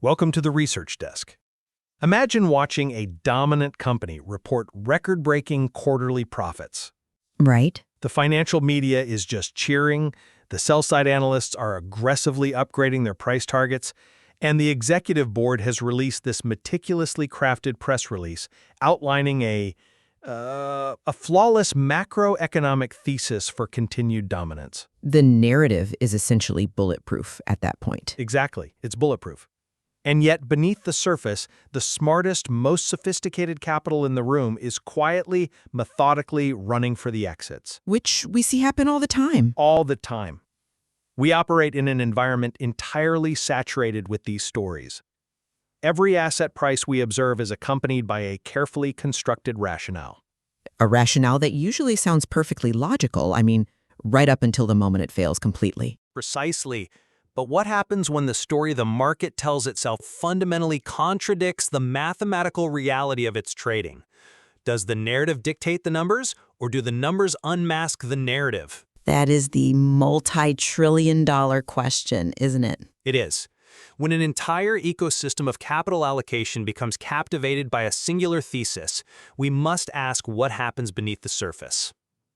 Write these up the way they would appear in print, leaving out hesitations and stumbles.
Welcome to the Research Desk. Imagine watching a dominant company report record-breaking quarterly profits. Right. The financial media is just cheering, the sell-side analysts are aggressively upgrading their price targets, and the executive board has released this meticulously crafted press release outlining a flawless macroeconomic thesis for continued dominance. The narrative is essentially bulletproof at that point. Exactly. It's bulletproof. And yet, beneath the surface, the smartest, most sophisticated capital in the room is quietly, methodically running for the exits. Which we see happen all the time. All the time. We operate in an environment entirely saturated with these stories. Every asset price we observe is accompanied by a carefully constructed rationale. A rationale that usually sounds perfectly logical, right up until the moment it fails completely. Precisely. But what happens when the story the market tells itself fundamentally contradicts the mathematical reality of its trading? Does the narrative dictate the numbers, or do the numbers unmask the narrative? That is the multi-trillion-dollar question, isn't it? It is. When an entire ecosystem of capital allocation becomes captivated by a singular thesis, we must ask what happens beneath the surface.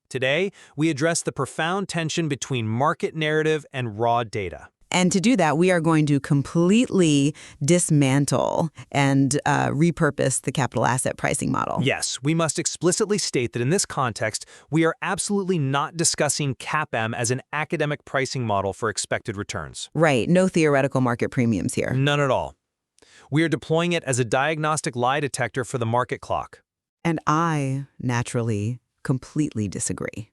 Today, we address the profound tension between market narrative and raw data. And to do that, we are going to completely dismantle and repurpose the capital asset pricing model. Yes, we must explicitly state that in this context, we are absolutely not discussing CAPM as an academic pricing model for expected returns. Right, no theoretical market premiums here. None at all. We are deploying it as a diagnostic lie detector for the market clock. And I, naturally, completely disagree.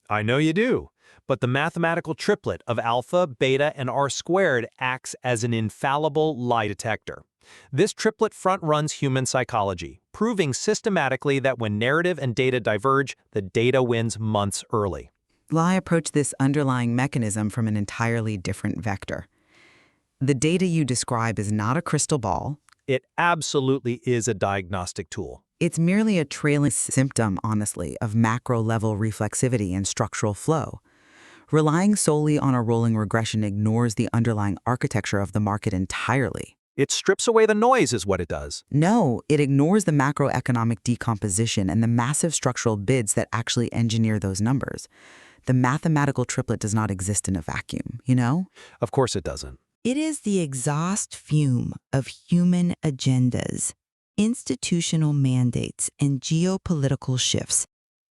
I know you do. But the mathematical triplet of alpha, beta, and R squared acts as an infallible lie detector. This triplet front-runs human psychology, proving systematically that when narrative and data diverge, the data wins months early. I approach this underlying mechanism from an entirely different vector. The data you describe is not a crystal ball. It absolutely is a diagnostic tool. It's merely a trailing symptom, honestly, of macro-level reflexivity and structural flow. Relying solely on a rolling regression ignores the underlying architecture of the market entirely. It strips away the noise is what it does. No, it ignores the macroeconomic decomposition and the massive structural bids that actually engineer those numbers. The mathematical triplet does not exist in a vacuum, you know? Of course it doesn't. It is the exhaust fume of human agendas, institutional mandates, and geopolitical shifts.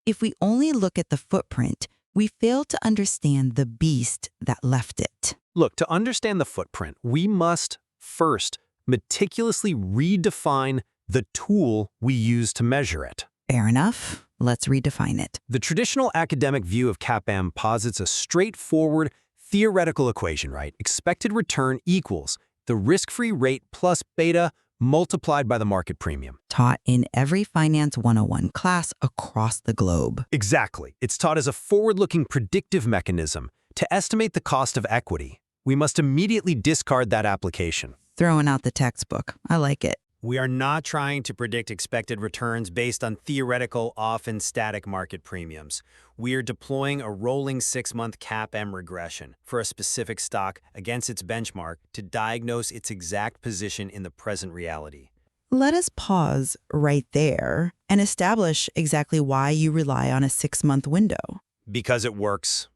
If we only look at the footprint, we fail to understand the beast that left it. Look, to understand the footprint, we must first meticulously redefine the tool we use to measure it. Fair enough. Let's redefine it. The traditional academic view of CAPM posits a straightforward theoretical equation, right? Expected return equals the risk-free rate plus beta multiplied by the market premium. Taught in every Finance 101 class across the globe. Exactly. It's taught as a forward-looking predictive mechanism to estimate the cost of equity. We must immediately discard that application. Throwing out the textbook. I like it. We are not trying to predict expected returns based on theoretical, often static market premiums. We are deploying a rolling 6-month CAPM regression for a specific stock against its benchmark to diagnose its exact position in the present reality. Let us pause right there and establish exactly why you rely on a 6-month window. Because it works.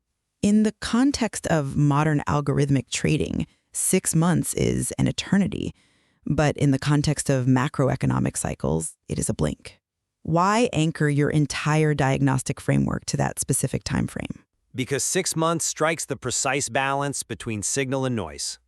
In the context of modern algorithmic trading, 6 months is an eternity. But in the context of macroeconomic cycles, it is a blink. Why anchor your entire diagnostic framework to that specific time frame? Because 6 months strikes the precise balance between signal and noise.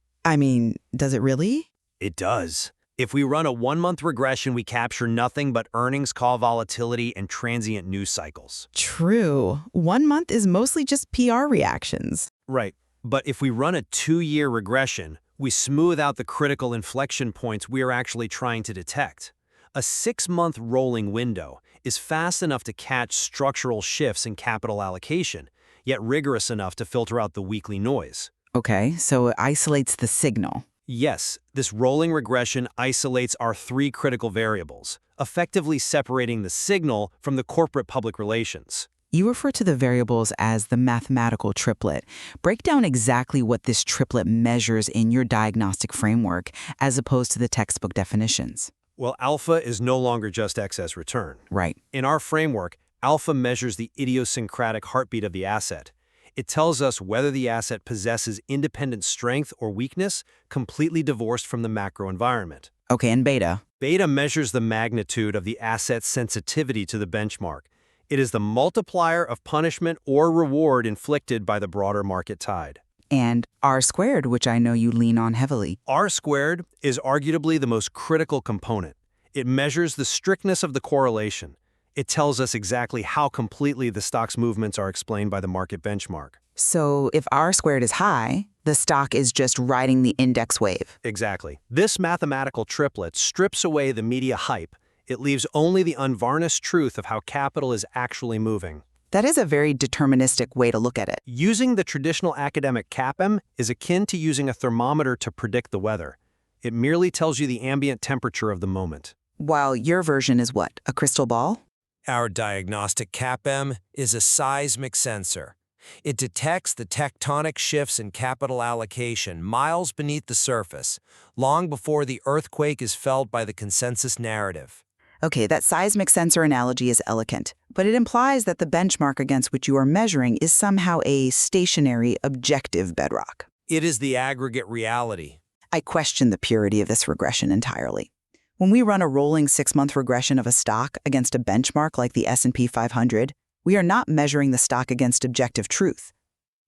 Does it really? It does. If we run a 1-month regression, we capture nothing but earnings call volatility and transient news cycles. True. 1 month is mostly just PR reactions. Right. But if we run a 2-year regression, we smooth out the critical inflection points we are actually trying to detect. A 6-month rolling window is fast enough to catch structural shifts in capital allocation, yet rigorous enough to filter out the weekly noise. Okay, so it isolates the signal. Yes, this rolling regression isolates our 3 critical variables, effectively separating the signal from the corporate public relations. You refer to the variables as the mathematical triplet. Break down exactly what this triplet measures in your diagnostic framework as opposed to the textbook definitions. Well, alpha is no longer just excess return. Right. In our framework, alpha measures the idiosyncratic heartbeat of the asset. It tells us whether the asset possesses independent strength or weakness, completely divorced from the macro environment. Okay, and beta? Beta measures the magnitude of the asset's sensitivity to the benchmark. It is the multiplier of punishment or reward inflicted by the broader market tide. And R squared, which I know you lean on heavily. R squared is arguably the most critical component. It measures the strictness of the correlation. It tells us exactly how completely the stock's movements are explained by the market benchmark. So if R squared is high, the stock is just riding the index wave. Exactly. This mathematical triplet strips away the media hype. It leaves only the unvarnished truth of how capital is actually moving. That is a very deterministic way to look at it. Using the traditional academic CAPM is akin to using a thermometer to predict the weather. It merely tells you the ambient temperature of the moment. While your version is what? A crystal ball? Our diagnostic CAPM is a seismic sensor. It detects the tectonic shifts in capital allocation miles beneath the surface, long before the earthquake is felt by the consensus narrative. Okay, that seismic sensor analogy is elegant, but it implies that the benchmark against which you are measuring is somehow a stationary, objective bedrock. It is the aggregate reality. I question the purity of this regression entirely. When we run a rolling 6-month regression of a stock against a benchmark like the S&P 500, we are not measuring the stock against objective truth.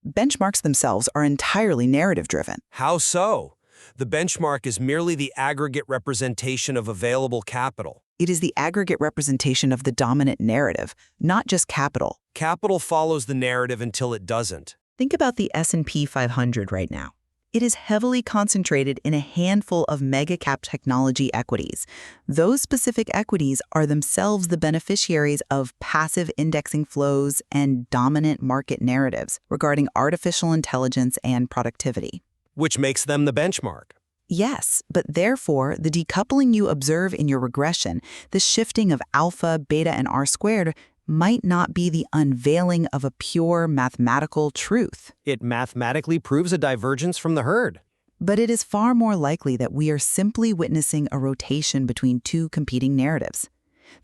Benchmarks themselves are entirely narrative-driven. How so? The benchmark is merely the aggregate representation of available capital. It is the aggregate representation of the dominant narrative, not just capital. Capital follows the narrative until it doesn't. Think about the S&P 500 right now. It is heavily concentrated in a handful of mega-cap technology equities. Those specific equities are themselves the beneficiaries of passive indexing flows and dominant market narratives regarding artificial intelligence and productivity. Which makes them the benchmark. Yes, but therefore, the decoupling you observe in your regression, the shifting of alpha, beta, and R squared, might not be the unveiling of a pure mathematical truth. It mathematically proves a divergence from the herd. But it is far more likely that we are simply witnessing a rotation between two competing narratives.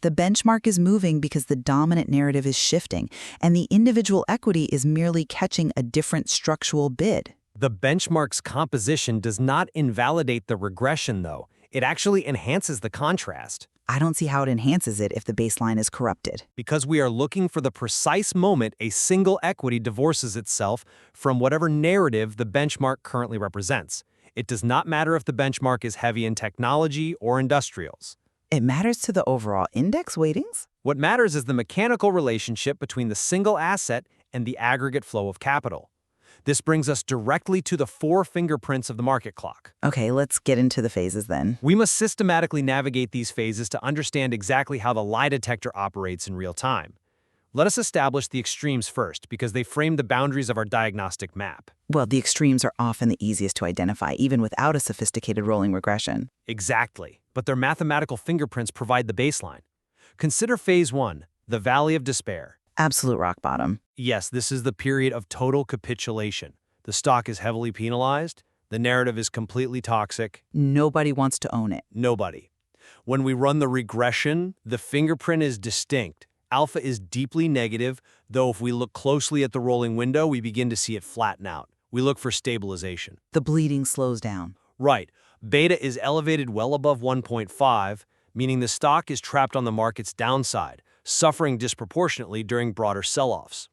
The benchmark is moving because the dominant narrative is shifting, and the individual equity is merely catching a different structural bid. The benchmark's composition does not invalidate the regression, though. It actually enhances the contrast. I don't see how it enhances it if the baseline is corrupted. Because we are looking for the precise moment a single equity divorces itself from whatever narrative the benchmark currently represents. It does not matter if the benchmark is heavy in technology or industrials. It matters to the overall index weightings? What matters is the mechanical relationship between the single asset and the aggregate flow of capital. This brings us directly to the 4 fingerprints of the market clock. Okay, let's get into the phases then. We must systematically navigate these phases to understand exactly how the lie detector operates in real time. Let us establish the extremes first, because they frame the boundaries of our diagnostic map. Well, the extremes are often the easiest to identify, even without a sophisticated rolling regression. Exactly, but their mathematical fingerprints provide the baseline. Consider phase 1, the valley of despair. Absolute rock bottom. Yes, this is the period of total capitulation. The stock is heavily penalized. The narrative is completely toxic. Nobody wants to own it. Nobody. When we run the regression, the fingerprint is distinct. Alpha is deeply negative, though if we look closely at the rolling window, we begin to see it flatten out. We look for stabilization. The bleeding slows down. Right. Beta is elevated well above 1.5, meaning the stock is trapped on the market's downside, suffering disproportionately during broader sell-offs.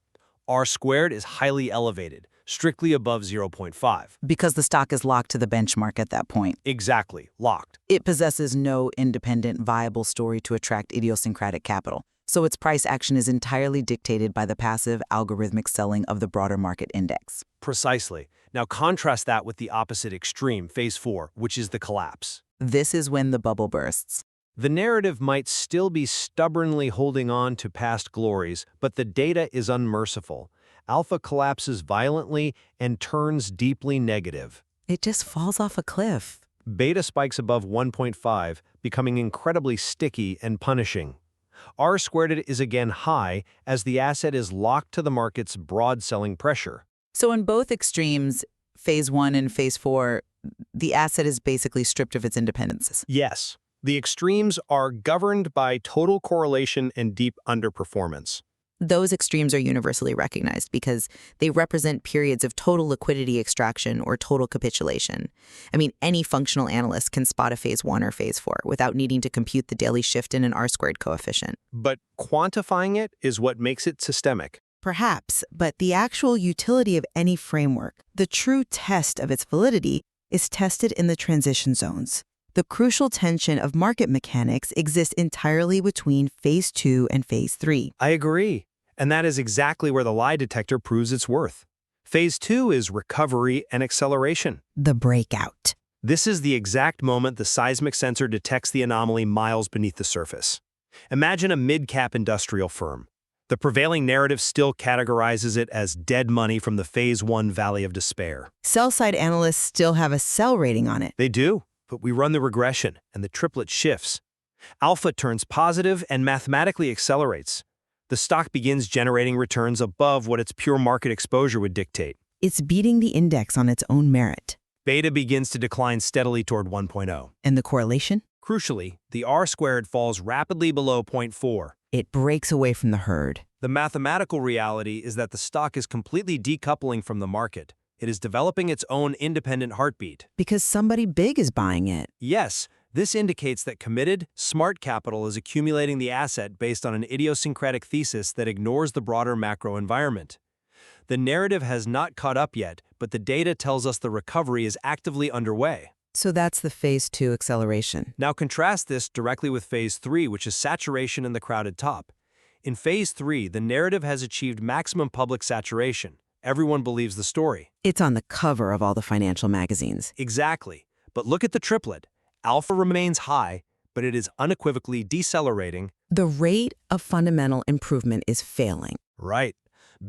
R squared is highly elevated, strictly above 0.5. Because the stock is locked to the benchmark at that point. Exactly, locked. It possesses no independent, viable story to attract idiosyncratic capital, so its price action is entirely dictated by the passive, algorithmic selling of the broader market index. Precisely. Now contrast that with the opposite extreme, phase 4, which is the collapse. This is when the bubble bursts. The narrative might still be stubbornly holding on to past glories, but the data is unmerciful. Alpha collapses violently and turns deeply negative. It just falls off a cliff. Beta spikes above 1.5, becoming incredibly sticky and punishing. R-squared is again high as the asset is locked to the market's broad selling pressure. So in both extremes, phase 1 and phase 4, the asset is basically stripped of its independence. Yes, the extremes are governed by total correlation and deep underperformance. Those extremes are universally recognized because they represent periods of total liquidity extraction or total capitulation. I mean, any functional analyst can spot a phase 1 or phase 4 without needing to compute the daily shift in an R-squared coefficient. But quantifying it is what makes it systemic. Perhaps, but the actual utility of any framework, the true test of its validity, is tested in the transition zones. The crucial tension of market mechanics exists entirely between phase 2 and phase 3. I agree. And that is exactly where the lie detector proves its worth. Phase 2 is recovery and acceleration. The breakout. This is the exact moment the seismic sensor detects the anomaly miles beneath the surface. Imagine a mid-cap industrial firm. The prevailing narrative still categorizes it as dead money from the phase 1 valley of despair. Sell-side analysts still have a sell rating on it. They do, but we run the regression, and the triplet shifts. Alpha turns positive and mathematically accelerates. The stock begins generating returns above what its pure market exposure would dictate. It's beating the index on its own merit. Beta begins to decline steadily toward 1.0. And the correlation? Crucially, the R-squared falls rapidly below 0.4. It breaks away from the herd. The mathematical reality is that the stock is completely decoupling from the market. It is developing its own independent heartbeat. Because somebody big is buying it. Yes, this indicates that committed, smart capital is accumulating the asset based on an idiosyncratic thesis that ignores the broader macro environment. The narrative has not caught up yet, but the data tells us the recovery is actively underway. So that's the phase 2 acceleration. Now contrast this directly with phase 3, which is saturation in the crowded top. In phase 3, the narrative has achieved maximum public saturation. Everyone believes the story. It's on the cover of all the financial magazines. Exactly. But look at the triplet. Alpha remains high, but it is unequivocally decelerating. The rate of fundamental improvement is failing. Right.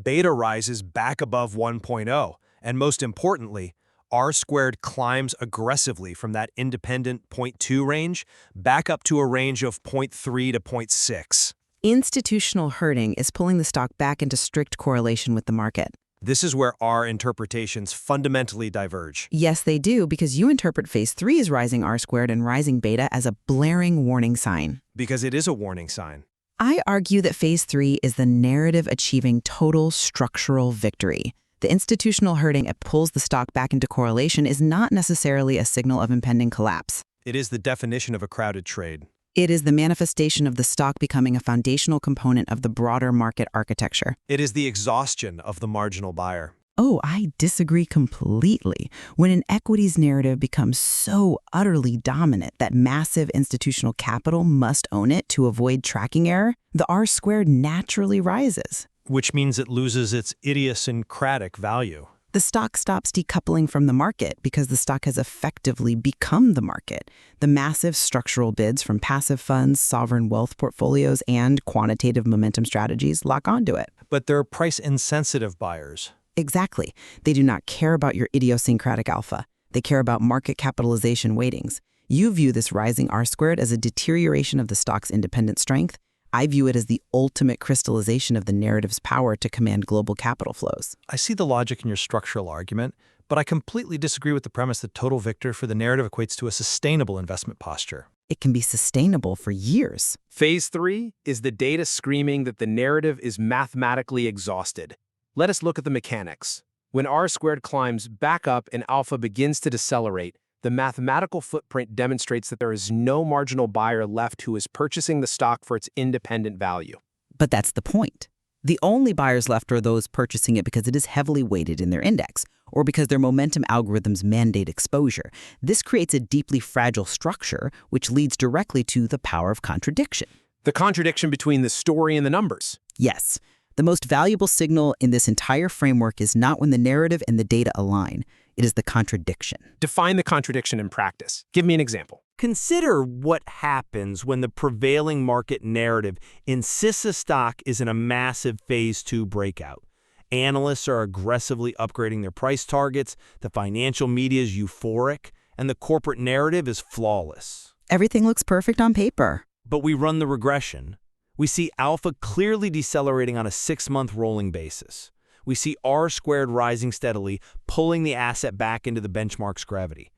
Beta rises back above 1.0, and most importantly, R-squared climbs aggressively from that independent 0.2 range back up to a range of 0.3 to 0.6. Institutional herding is pulling the stock back into strict correlation with the market. This is where our interpretations fundamentally diverge. Yes, they do, because you interpret phase 3 as rising R-squared and rising beta as a blaring warning sign. Because it is a warning sign. I argue that phase 3 is the narrative achieving total structural victory. The institutional herding that pulls the stock back into correlation is not necessarily a signal of impending collapse. It is the definition of a crowded trade. It is the manifestation of the stock becoming a foundational component of the broader market architecture. It is the exhaustion of the marginal buyer. Oh, I disagree completely. When an equities narrative becomes so utterly dominant that massive institutional capital must own it to avoid tracking error, the R-squared naturally rises. Which means it loses its idiosyncratic value. The stock stops decoupling from the market because the stock has effectively become the market. The massive structural bids from passive funds, sovereign wealth portfolios, and quantitative momentum strategies lock onto it. But they're price-insensitive buyers. Exactly. They do not care about your idiosyncratic alpha. They care about market capitalization weightings. You view this rising R-squared as a deterioration of the stock's independent strength. I view it as the ultimate crystallization of the narrative's power to command global capital flows. I see the logic in your structural argument, but I completely disagree with the premise that total victor for the narrative equates to a sustainable investment posture. It can be sustainable for years. Phase 3 is the data screaming that the narrative is mathematically exhausted. Let us look at the mechanics. When R-squared climbs back up and alpha begins to decelerate, the mathematical footprint demonstrates that there is no marginal buyer left who is purchasing the stock for its independent value. But that's the point. The only buyers left are those purchasing it because it is heavily weighted in their index, or because their momentum algorithms mandate exposure. This creates a deeply fragile structure, which leads directly to the power of contradiction. The contradiction between the story and the numbers. Yes. The most valuable signal in this entire framework is not when the narrative and the data align. It is the contradiction. Define the contradiction in practice. Give me an example. Consider what happens when the prevailing market narrative insists a stock is in a massive phase 2 breakout. Analysts are aggressively upgrading their price targets, the financial media is euphoric, and the corporate narrative is flawless. Everything looks perfect on paper. But we run the regression. We see alpha clearly decelerating on a 6-month rolling basis. We see R-squared rising steadily, pulling the asset back into the benchmark's gravity.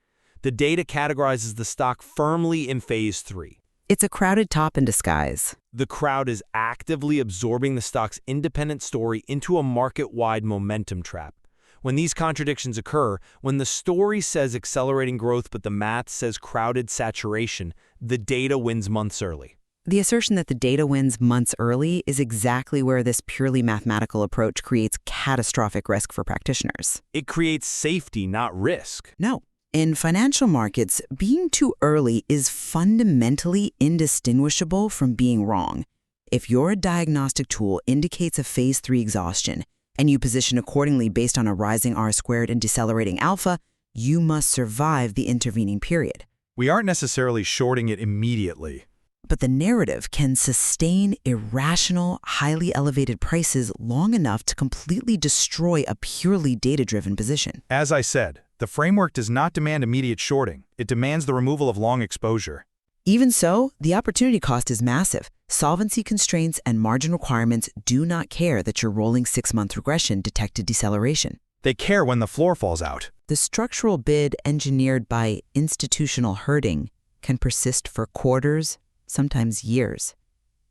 The data categorizes the stock firmly in phase 3. It's a crowded top in disguise. The crowd is actively absorbing the stock's independent story into a market-wide momentum trap. When these contradictions occur, when the story says accelerating growth but the math says crowded saturation, the data wins months early. The assertion that the data wins months early is exactly where this purely mathematical approach creates catastrophic risk for practitioners. It creates safety, not risk. No. In financial markets, being too early is fundamentally indistinguishable from being wrong. If your diagnostic tool indicates a phase 3 exhaustion, and you position accordingly based on a rising R-squared and decelerating alpha, you must survive the intervening period. We aren't necessarily shorting it immediately. But the narrative can sustain irrational, highly elevated prices long enough to completely destroy a purely data-driven position. As I said, the framework does not demand immediate shorting. It demands the removal of long exposure. Even so, the opportunity cost is massive. Solvency constraints and margin requirements do not care that your rolling 6-month regression detected deceleration. They care when the floor falls out. The structural bid engineered by institutional herding can persist for quarters, sometimes years.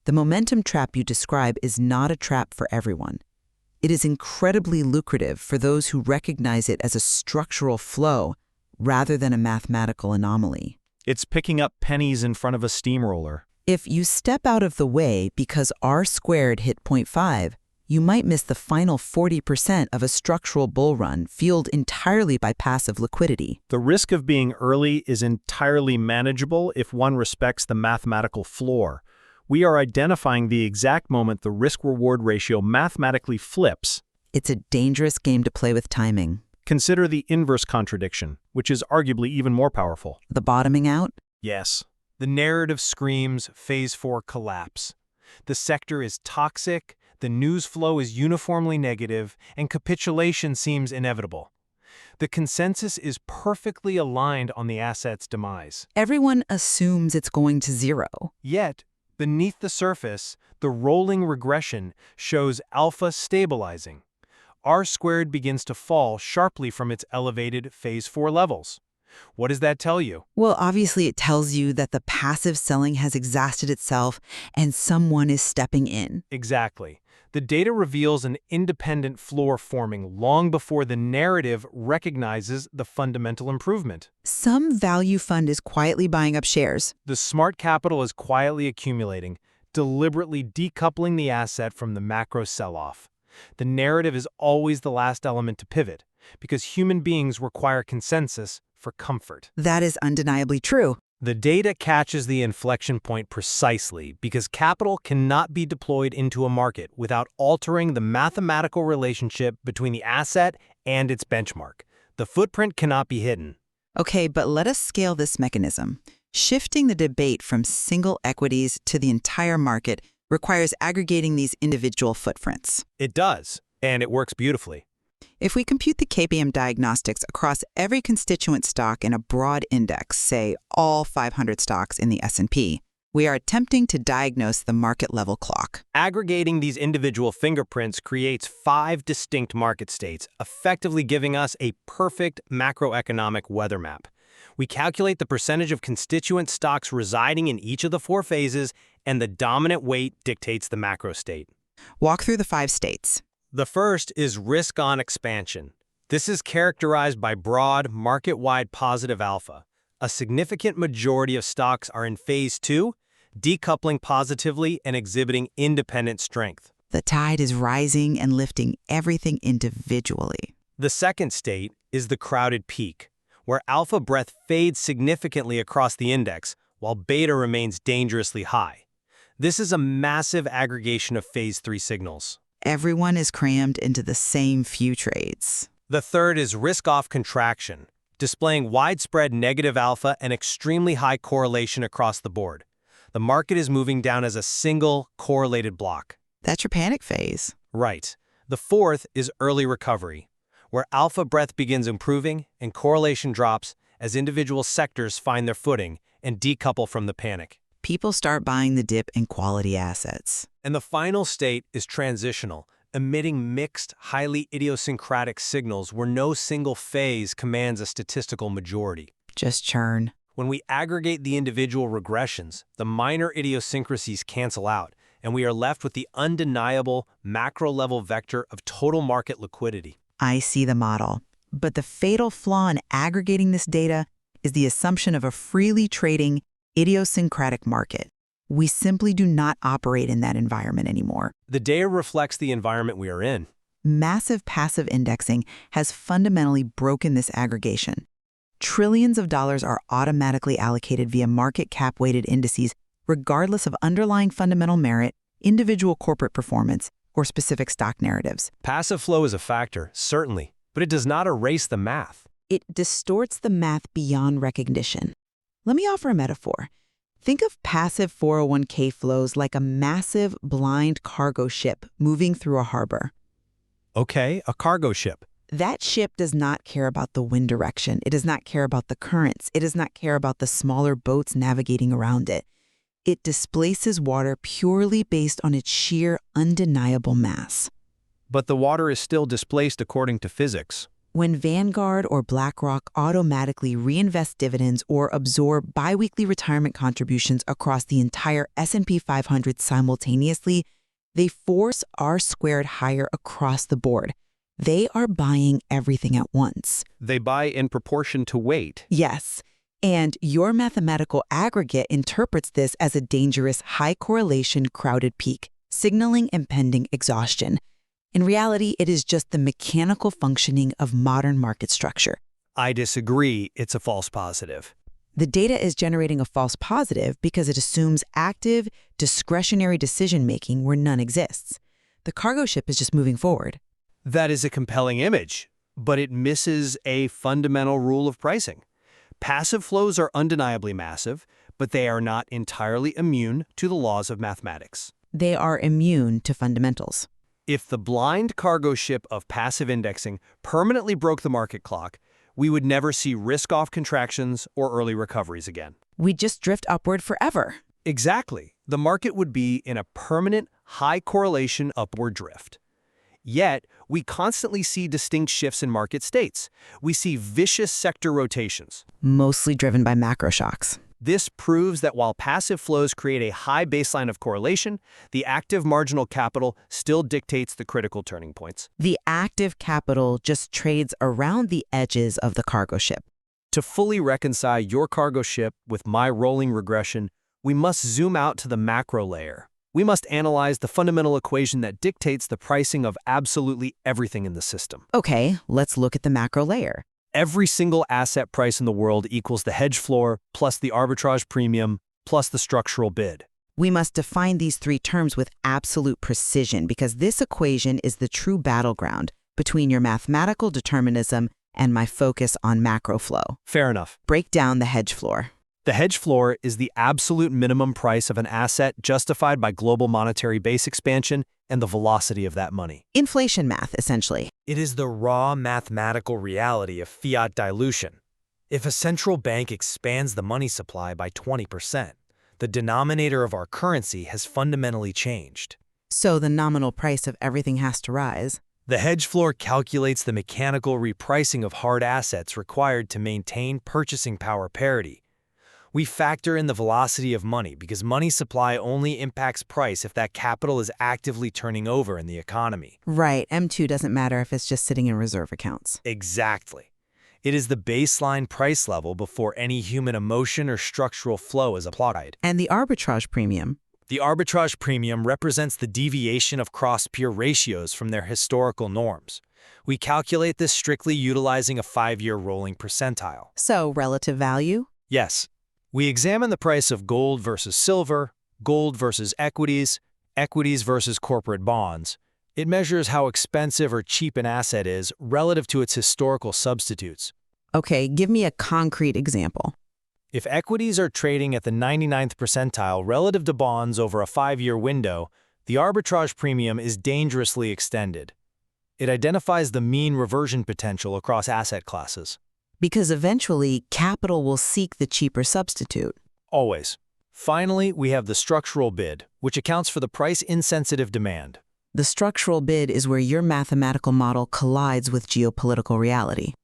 The momentum trap you describe is not a trap for everyone. It is incredibly lucrative for those who recognize it as a structural flow rather than a mathematical anomaly. It's picking up pennies in front of a steamroller. If you step out of the way because R-squared hit 0.5, you might miss the final 40% of a structural bull run fueled entirely by passive liquidity. The risk of being early is entirely manageable if one respects the mathematical floor. We are identifying the exact moment the risk-reward ratio mathematically flips. It's a dangerous game to play with timing. Consider the inverse contradiction, which is arguably even more powerful. The bottoming out? Yes. The narrative screams phase 4 collapse. The sector is toxic, the news flow is uniformly negative, and capitulation seems inevitable. The consensus is perfectly aligned on the asset's demise. Everyone assumes it's going to zero. Yet, beneath the surface, the rolling regression shows alpha stabilizing. R-squared begins to fall sharply from its elevated phase 4 levels. What does that tell you? Well, obviously it tells you that the passive selling has exhausted itself and someone is stepping in. Exactly. The data reveals an independent floor forming long before the narrative recognizes the fundamental improvement. Some value fund is quietly buying up shares. The smart capital is quietly accumulating, deliberately decoupling the asset from the macro sell-off. The narrative is always the last element to pivot, because human beings require consensus for comfort. That is undeniably true. The data catches the inflection point precisely because capital cannot be deployed into a market without altering the mathematical relationship between the asset and its benchmark. The footprint cannot be hidden. Okay, but let us scale this mechanism. Shifting the debate from single equities to the entire market requires aggregating these individual footprints. It does, and it works beautifully. If we compute the CAPM diagnostics across every constituent stock in a broad index, say all 500 stocks in the S&P, we are attempting to diagnose the market-level clock. Aggregating these individual fingerprints creates 5 distinct market states, effectively giving us a perfect macroeconomic weather map. We calculate the percentage of constituent stocks residing in each of the 4 phases, and the dominant weight dictates the macro state. Walk through the 5 states. The first is risk-on expansion. This is characterized by broad, market-wide positive alpha. A significant majority of stocks are in phase 2, decoupling positively and exhibiting independent strength. The tide is rising and lifting everything individually. The second state is the crowded peak, where alpha breadth fades significantly across the index, while beta remains dangerously high. This is a massive aggregation of phase 3 signals. Everyone is crammed into the same few trades. The third is risk-off contraction, displaying widespread negative alpha and extremely high correlation across the board. The market is moving down as a single correlated block. That's your panic phase. Right. The fourth is early recovery, where alpha breadth begins improving and correlation drops as individual sectors find their footing and decouple from the panic. people start buying the dip in quality assets. And the final state is transitional, emitting mixed, highly idiosyncratic signals where no single phase commands a statistical majority. Just churn. When we aggregate the individual regressions, the minor idiosyncrasies cancel out, and we are left with the undeniable macro-level vector of total market liquidity. I see the model. But the fatal flaw in aggregating this data is the assumption of a freely trading, idiosyncratic market. We simply do not operate in that environment anymore. The data reflects the environment we are in. Massive passive indexing has fundamentally broken this aggregation. Trillions of dollars are automatically allocated via market cap-weighted indices regardless of underlying fundamental merit, individual corporate performance, or specific stock narratives. Passive flow is a factor, certainly, but it does not erase the math. It distorts the math beyond recognition. Let me offer a metaphor. Think of passive 401k flows like a massive, blind cargo ship moving through a harbor. Okay, a cargo ship. That ship does not care about the wind direction. It does not care about the currents. It does not care about the smaller boats navigating around it. It displaces water purely based on its sheer, undeniable mass. But the water is still displaced according to physics. When Vanguard or BlackRock automatically reinvest dividends or absorb biweekly retirement contributions across the entire S&P 500 simultaneously, they force R-squared higher across the board. They are buying everything at once. They buy in proportion to weight. Yes. And your mathematical aggregate interprets this as a dangerous, high-correlation, crowded peak, signaling impending exhaustion. In reality, it is just the mechanical functioning of modern market structure. I disagree. It's a false positive. The data is generating a false positive because it assumes active, discretionary decision-making where none exists. The cargo ship is just moving forward. That is a compelling image, but it misses a fundamental rule of pricing. Passive flows are undeniably massive, but they are not entirely immune to the laws of mathematics. They are immune to fundamentals. If the blind cargo ship of passive indexing permanently broke the market clock, we would never see risk-off contractions or early recoveries again. We'd just drift upward forever. Exactly. The market would be in a permanent, high-correlation upward drift. Yet, we constantly see distinct shifts in market states. We see vicious sector rotations. Mostly driven by macro shocks. This proves that while passive flows create a high baseline of correlation, the active marginal capital still dictates the critical turning points. The active capital just trades around the edges of the cargo ship. To fully reconcile your cargo ship with my rolling regression, we must zoom out to the macro layer. We must analyze the fundamental equation that dictates the pricing of absolutely everything in the system. Okay, let's look at the macro layer. Every single asset price in the world equals the hedge floor, plus the arbitrage premium, plus the structural bid. We must define these three terms with absolute precision because this equation is the true battleground between your mathematical determinism and my focus on macro flow. Fair enough. Break down the hedge floor. The hedge floor is the absolute minimum price of an asset justified by global monetary base expansion and the velocity of that money. Inflation math, essentially. It is the raw mathematical reality of fiat dilution. If a central bank expands the money supply by 20%, the denominator of our currency has fundamentally changed. So the nominal price of everything has to rise. The hedge floor calculates the mechanical repricing of hard assets required to maintain purchasing power parity. We factor in the velocity of money because money supply only impacts price if that capital is actively turning over in the economy. Right, M2 doesn't matter if it's just sitting in reserve accounts. Exactly. It is the baseline price level before any human emotion or structural flow is applied. And the arbitrage premium? The arbitrage premium represents the deviation of cross-peer ratios from their historical norms. We calculate this strictly utilizing a 5-year rolling percentile. So, relative value? Yes. We examine the price of gold versus silver, gold versus equities, equities versus corporate bonds. It measures how expensive or cheap an asset is relative to its historical substitutes. Okay, give me a concrete example. If equities are trading at the 99th percentile relative to bonds over a 5-year window, the arbitrage premium is dangerously extended. It identifies the mean reversion potential across asset classes. Because eventually, capital will seek the cheaper substitute. Always. Finally, we have the structural bid, which accounts for the price-insensitive demand. The structural bid is where your mathematical model collides with geopolitical reality.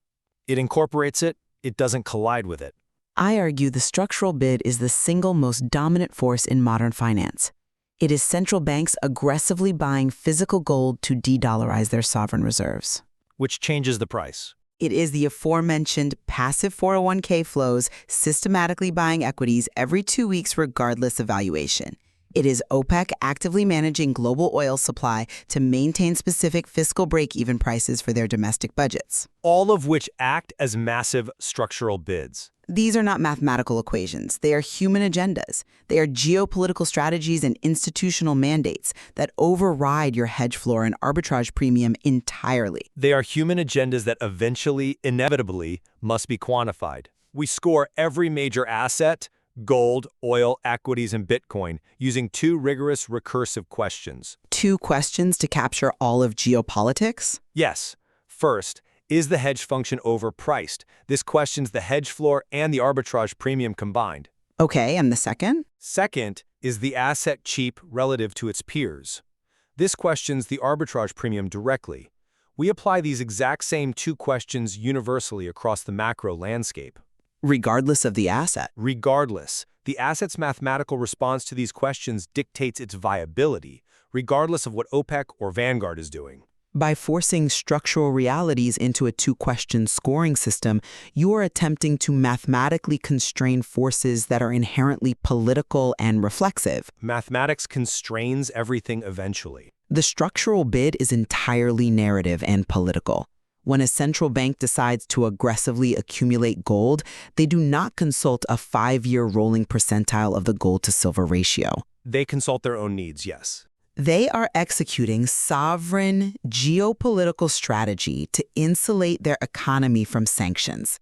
It incorporates it, it doesn't collide with it. I argue the structural bid is the single most dominant force in modern finance. It is central banks aggressively buying physical gold to de-dollarize their sovereign reserves. Which changes the price. It is the aforementioned passive 401k flows systematically buying equities every 2 weeks regardless of valuation. It is OPEC actively managing global oil supply to maintain specific fiscal break-even prices for their domestic budgets. All of which act as massive structural bids. These are not mathematical equations. They are human agendas. They are geopolitical strategies and institutional mandates that override your hedge floor and arbitrage premium entirely. They are human agendas that eventually, inevitably, must be quantified. We score every major asset, gold, oil, equities, and Bitcoin, using two rigorous recursive questions. 2 questions to capture all of geopolitics? Yes. First, is the hedge function overpriced? This questions the hedge floor and the arbitrage premium combined. Okay, and the second? Second, is the asset cheap relative to its peers? This questions the arbitrage premium directly. We apply these exact same 2 questions universally across the macro landscape. Regardless of the asset. Regardless, the asset's mathematical response to these questions dictates its viability, regardless of what OPEC or Vanguard is doing. By forcing structural realities into a 2-question scoring system, you are attempting to mathematically constrain forces that are inherently political and reflexive. Mathematics constrains everything eventually. The structural bid is entirely narrative and political. When a central bank decides to aggressively accumulate gold, they do not consult a 5-year rolling percentile of the gold-to-silver ratio. They consult their own needs, yes. They are executing sovereign geopolitical strategy to insulate their economy from sanctions.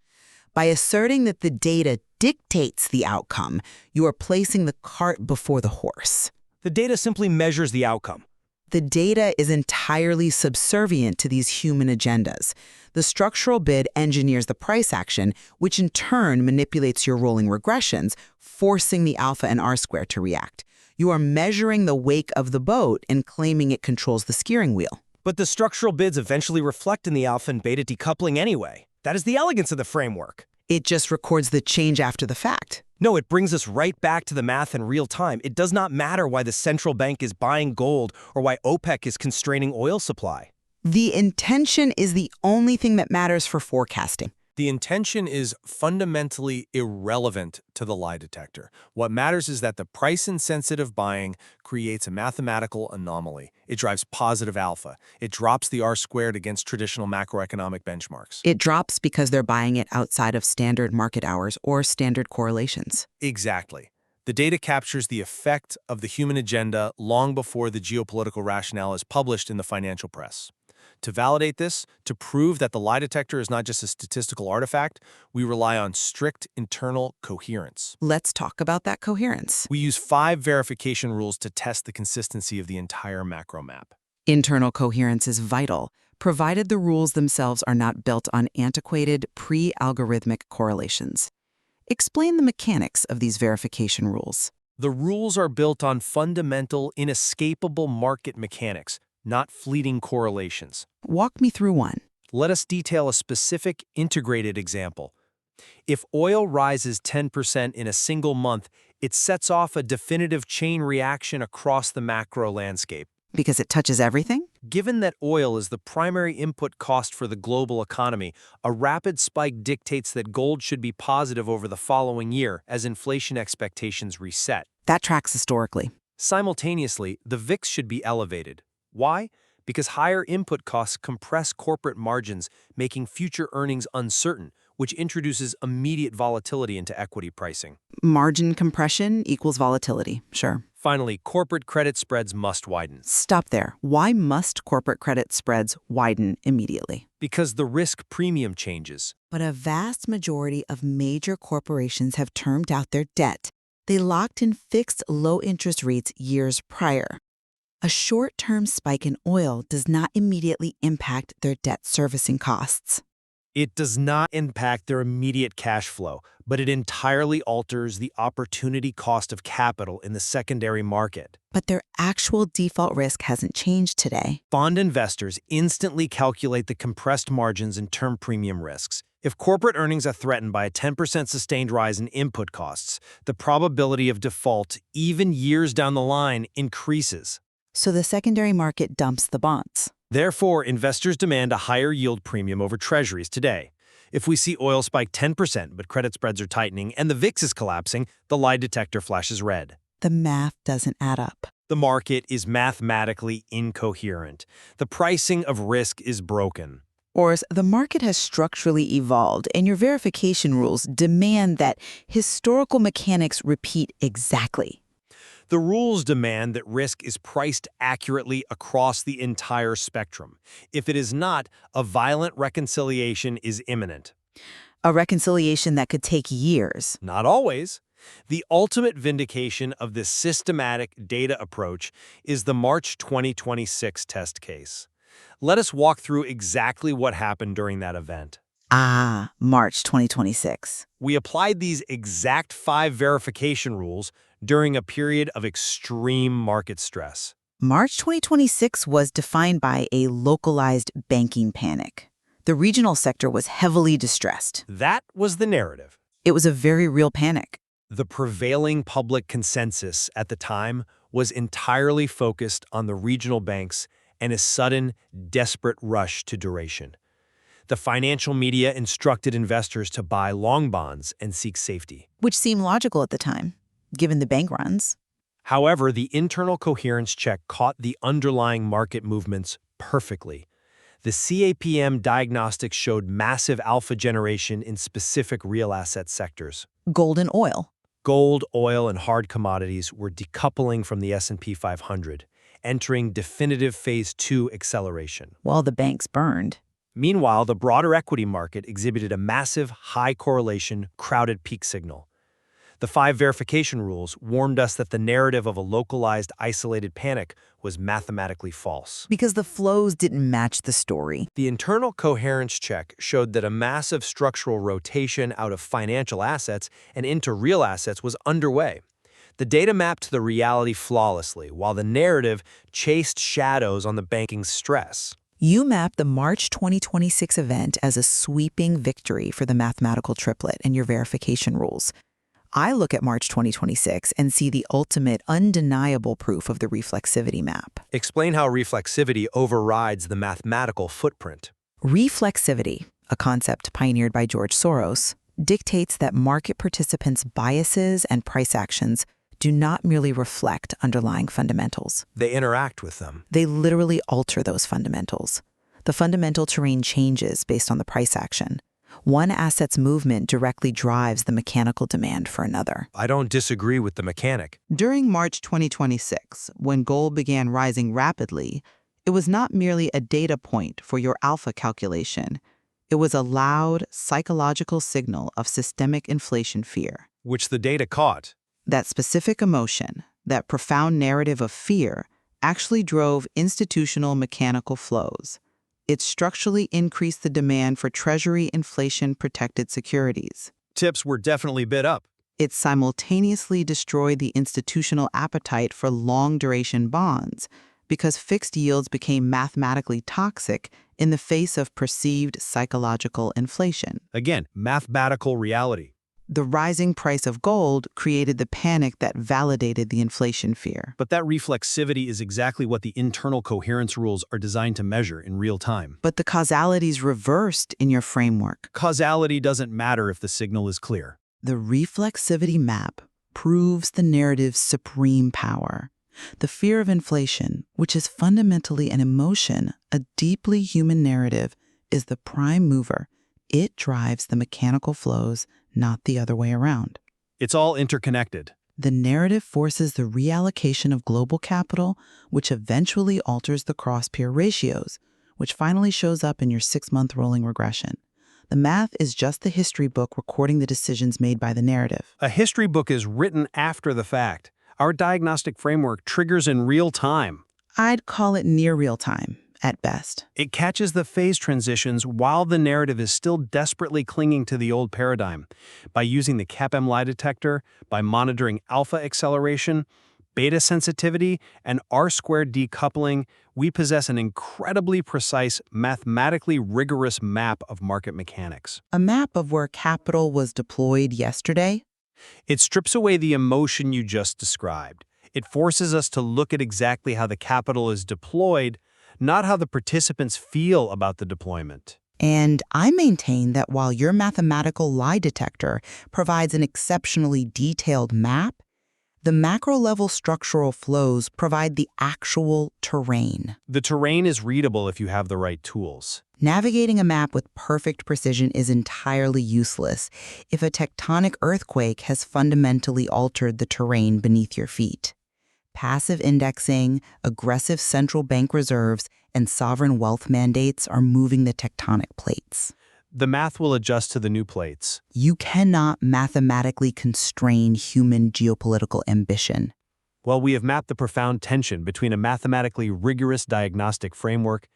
By asserting that the data dictates the outcome, you are placing the cart before the horse. The data simply measures the outcome. The data is entirely subservient to these human agendas. The structural bid engineers the price action, which in turn manipulates your rolling regressions, forcing the alpha and R-square to react. You are measuring the wake of the boat and claiming it controls the steering wheel. But the structural bids eventually reflect in the alpha and beta decoupling anyway. That is the elegance of the framework. It just records the change after the fact. No, it brings us right back to the math in real time. It does not matter why the central bank is buying gold or why OPEC is constraining oil supply. The intention is the only thing that matters for forecasting. The intention is fundamentally irrelevant to the lie detector. What matters is that the price-insensitive buying creates a mathematical anomaly. It drives positive alpha. It drops the R-squared against traditional macroeconomic benchmarks. It drops because they're buying it outside of standard market hours or standard correlations. Exactly. The data captures the effect of the human agenda long before the geopolitical rationale is published in the financial press. To validate this, to prove that the lie detector is not just a statistical artifact, we rely on strict internal coherence. Let's talk about that coherence. We use 5 verification rules to test the consistency of the entire macro map. Internal coherence is vital, provided the rules themselves are not built on antiquated, pre-algorithmic correlations. Explain the mechanics of these verification rules. The rules are built on fundamental, inescapable market mechanics, not fleeting correlations. Walk me through one. Let us detail a specific integrated example. If oil rises 10% in a single month, it sets off a definitive chain reaction across the macro landscape. Because it touches everything? Given that oil is the primary input cost for the global economy, a rapid spike dictates that gold should be positive over the following year as inflation expectations reset. That tracks historically. Simultaneously, the VIX should be elevated. Why? Because higher input costs compress corporate margins, making future earnings uncertain, which introduces immediate volatility into equity pricing. Margin compression equals volatility, sure. Finally, corporate credit spreads must widen. Stop there. Why must corporate credit spreads widen immediately? Because the risk premium changes. But a vast majority of major corporations have termed out their debt. They locked in fixed low-interest rates years prior. A short-term spike in oil does not immediately impact their debt servicing costs. It does not impact their immediate cash flow, but it entirely alters the opportunity cost of capital in the secondary market. But their actual default risk hasn't changed today. Bond investors instantly calculate the compressed margins and term premium risks. If corporate earnings are threatened by a 10% sustained rise in input costs, the probability of default, even years down the line, increases. So the secondary market dumps the bonds. Therefore, investors demand a higher yield premium over treasuries today. If we see oil spike 10% but credit spreads are tightening and the VIX is collapsing, the lie detector flashes red. The math doesn't add up. The market is mathematically incoherent. The pricing of risk is broken. Or the market has structurally evolved, and your verification rules demand that historical mechanics repeat exactly. The rules demand that risk is priced accurately across the entire spectrum. If it is not, a violent reconciliation is imminent. A reconciliation that could take years. Not always. The ultimate vindication of this systematic data approach is the March 2026 test case. Let us walk through exactly what happened during that event. March 2026. We applied these exact 5 verification rules during a period of extreme market stress. March 2026 was defined by a localized banking panic. The regional sector was heavily distressed. That was the narrative. It was a very real panic. The prevailing public consensus at the time was entirely focused on the regional banks and a sudden, desperate rush to duration. The financial media instructed investors to buy long bonds and seek safety. Which seemed logical at the time, given the bank runs. However, the internal coherence check caught the underlying market movements perfectly. The CAPM diagnostics showed massive alpha generation in specific real asset sectors. Gold and oil. Gold, oil, and hard commodities were decoupling from the S&P 500, entering definitive Phase 2 acceleration. While the banks burned. Meanwhile, the broader equity market exhibited a massive, high correlation, crowded peak signal. The 5 verification rules warned us that the narrative of a localized, isolated panic was mathematically false. Because the flows didn't match the story. The internal coherence check showed that a massive structural rotation out of financial assets and into real assets was underway. The data mapped to the reality flawlessly, while the narrative chased shadows on the banking stress. You mapped the March 2026 event as a sweeping victory for the mathematical triplet and your verification rules. I look at March 2026 and see the ultimate, undeniable proof of the reflexivity map. Explain how reflexivity overrides the mathematical footprint. Reflexivity, a concept pioneered by George Soros, dictates that market participants' biases and price actions do not merely reflect underlying fundamentals. They interact with them. They literally alter those fundamentals. The fundamental terrain changes based on the price action. One asset's movement directly drives the mechanical demand for another. I don't disagree with the mechanic. During March 2026, when gold began rising rapidly, it was not merely a data point for your alpha calculation. It was a loud, psychological signal of systemic inflation fear. Which the data caught. That specific emotion, that profound narrative of fear, actually drove institutional mechanical flows. It structurally increased the demand for Treasury inflation-protected securities. Tips were definitely bid up. It simultaneously destroyed the institutional appetite for long-duration bonds because fixed yields became mathematically toxic in the face of perceived psychological inflation. Again, mathematical reality. The rising price of gold created the panic that validated the inflation fear. But that reflexivity is exactly what the internal coherence rules are designed to measure in real time. But the causality's reversed in your framework. Causality doesn't matter if the signal is clear. The reflexivity map proves the narrative's supreme power. The fear of inflation, which is fundamentally an emotion, a deeply human narrative, is the prime mover. It drives the mechanical flows, not the other way around. It's all interconnected. The narrative forces the reallocation of global capital, which eventually alters the cross-peer ratios, which finally shows up in your 6-month rolling regression. The math is just the history book recording the decisions made by the narrative. A history book is written after the fact. Our diagnostic framework triggers in real time. I'd call it near real time. at best. It catches the phase transitions while the narrative is still desperately clinging to the old paradigm. By using the CAPM lie detector, by monitoring alpha acceleration, beta sensitivity, and R-squared decoupling, we possess an incredibly precise, mathematically rigorous map of market mechanics. A map of where capital was deployed yesterday? It strips away the emotion you just described. It forces us to look at exactly how the capital is deployed, not how the participants feel about the deployment. And I maintain that while your mathematical lie detector provides an exceptionally detailed map, the macro-level structural flows provide the actual terrain. The terrain is readable if you have the right tools. Navigating a map with perfect precision is entirely useless if a tectonic earthquake has fundamentally altered the terrain beneath your feet. Passive indexing, aggressive central bank reserves, and sovereign wealth mandates are moving the tectonic plates. The math will adjust to the new plates. You cannot mathematically constrain human geopolitical ambition. Well, we have mapped the profound tension between a mathematically rigorous diagnostic framework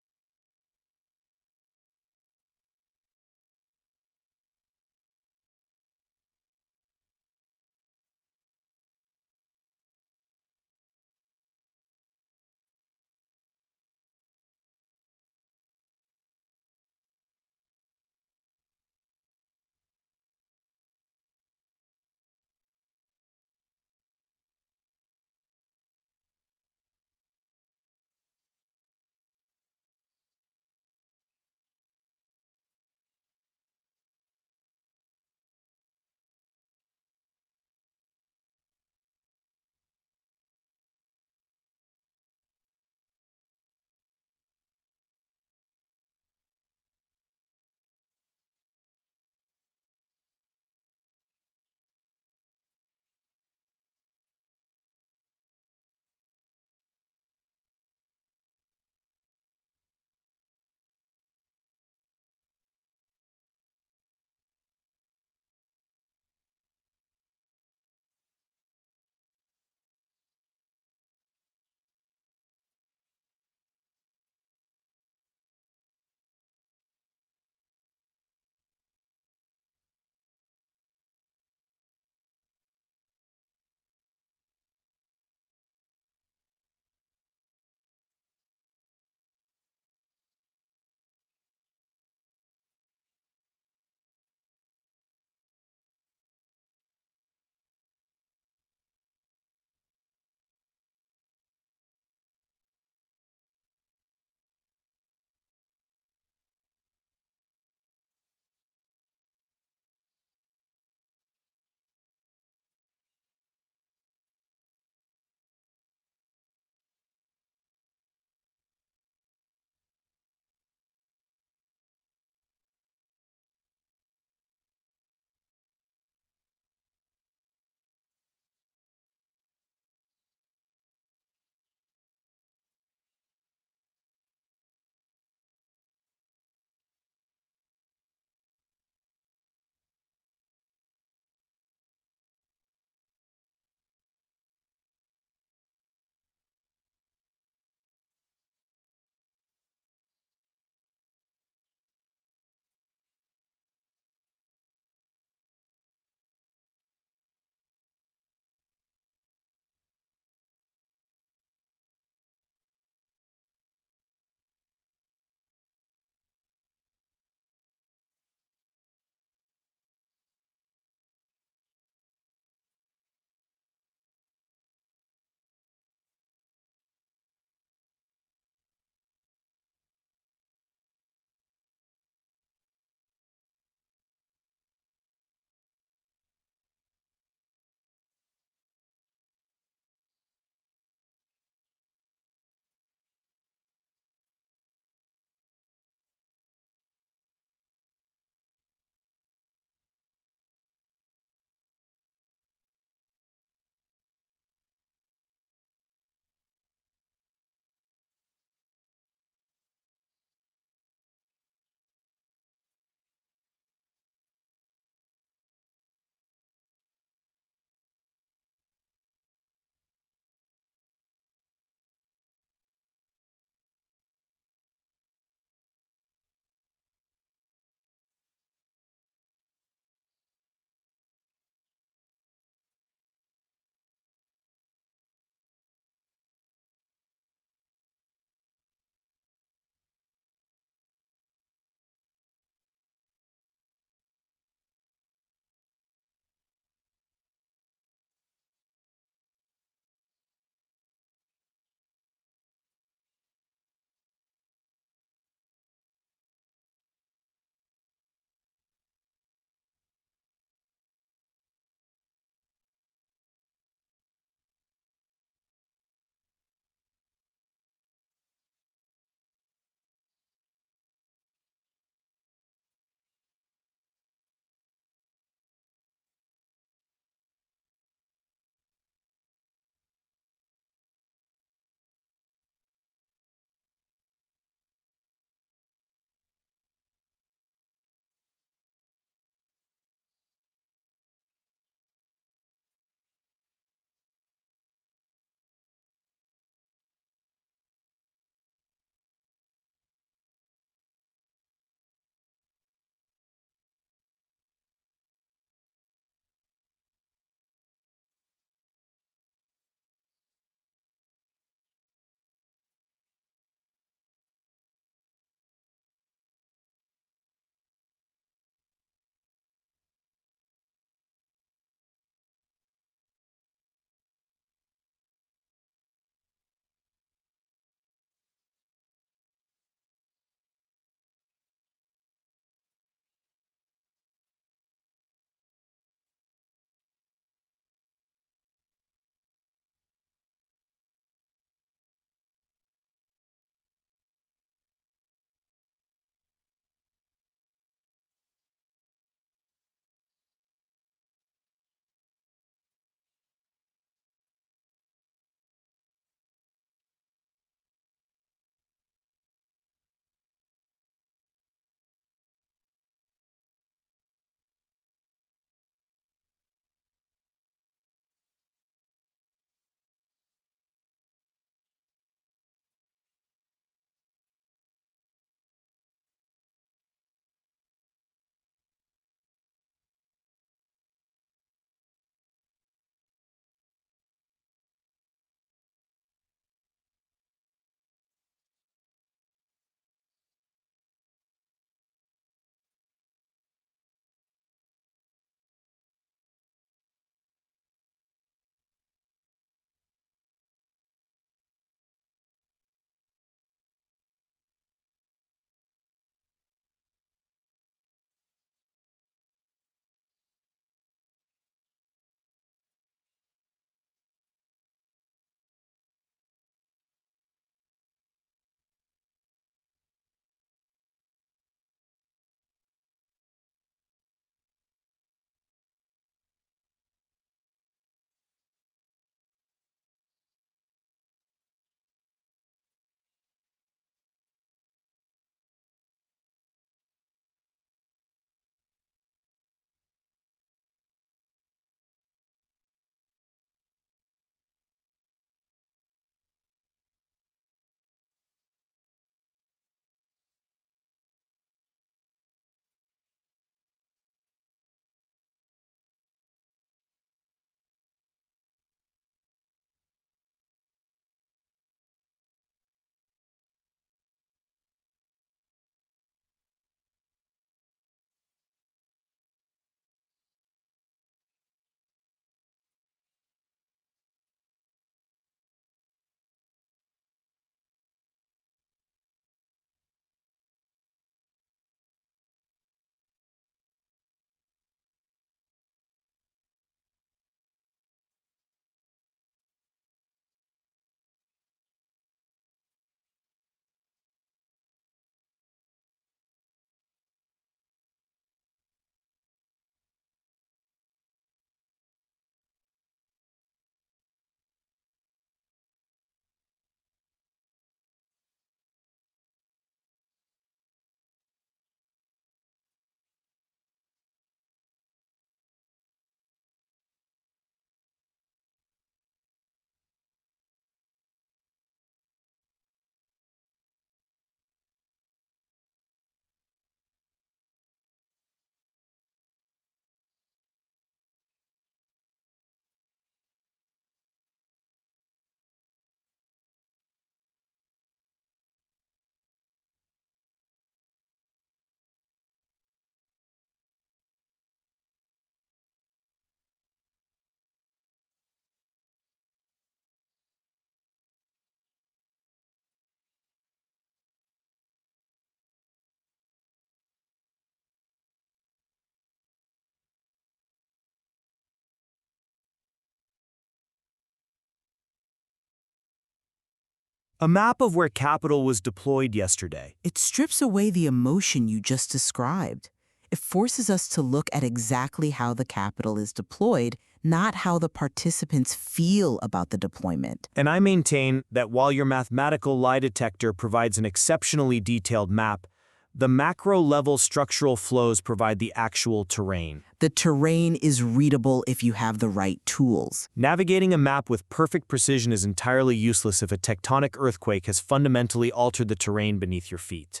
A map of where capital was deployed yesterday. It strips away the emotion you just described. It forces us to look at exactly how the capital is deployed, not how the participants feel about the deployment. And I maintain that while your mathematical lie detector provides an exceptionally detailed map, the macro-level structural flows provide the actual terrain. The terrain is readable if you have the right tools. Navigating a map with perfect precision is entirely useless if a tectonic earthquake has fundamentally altered the terrain beneath your feet.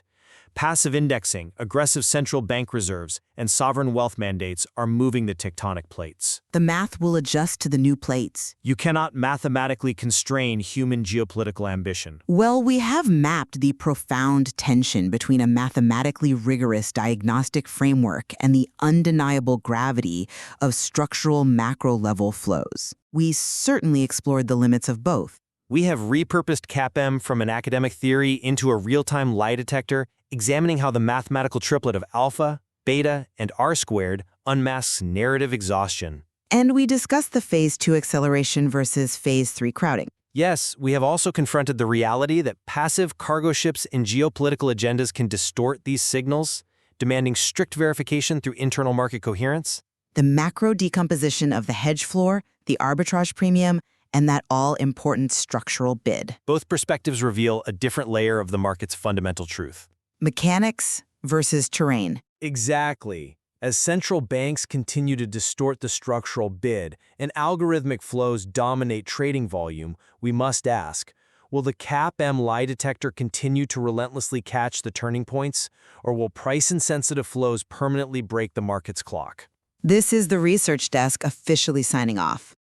Passive indexing, aggressive central bank reserves, and sovereign wealth mandates are moving the tectonic plates. The math will adjust to the new plates. You cannot mathematically constrain human geopolitical ambition. Well, we have mapped the profound tension between a mathematically rigorous diagnostic framework and the undeniable gravity of structural macro-level flows. We certainly explored the limits of both. We have repurposed CAPM from an academic theory into a real-time lie detector, examining how the mathematical triplet of alpha, beta, and R-squared unmasks narrative exhaustion. And we discussed the Phase 2 acceleration versus Phase 3 crowding. Yes, we have also confronted the reality that passive cargo ships and geopolitical agendas can distort these signals, demanding strict verification through internal market coherence. The macro decomposition of the hedge floor, the arbitrage premium, and that all-important structural bid. Both perspectives reveal a different layer of the market's fundamental truth. Mechanics versus terrain. Exactly. As central banks continue to distort the structural bid and algorithmic flows dominate trading volume, we must ask, will the CAPM lie detector continue to relentlessly catch the turning points, or will price-insensitive flows permanently break the market's clock? This is the research desk officially signing off.